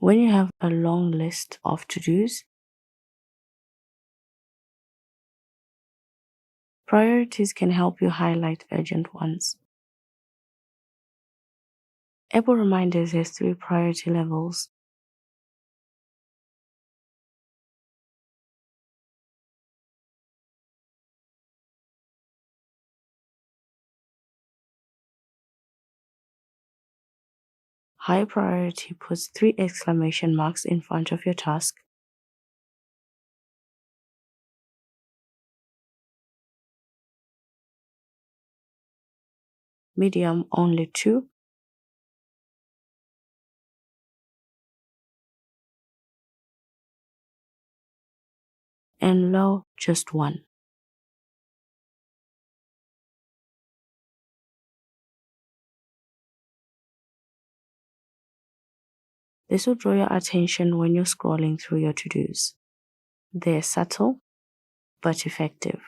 When you have a long list of to-dos, priorities can help you highlight urgent ones. Apple Reminders has 3 priority levels. High priority puts 3 exclamation marks in front of your task. Medium only 2. And low just 1. This will draw your attention when you're scrolling through your to-dos. They're subtle but effective.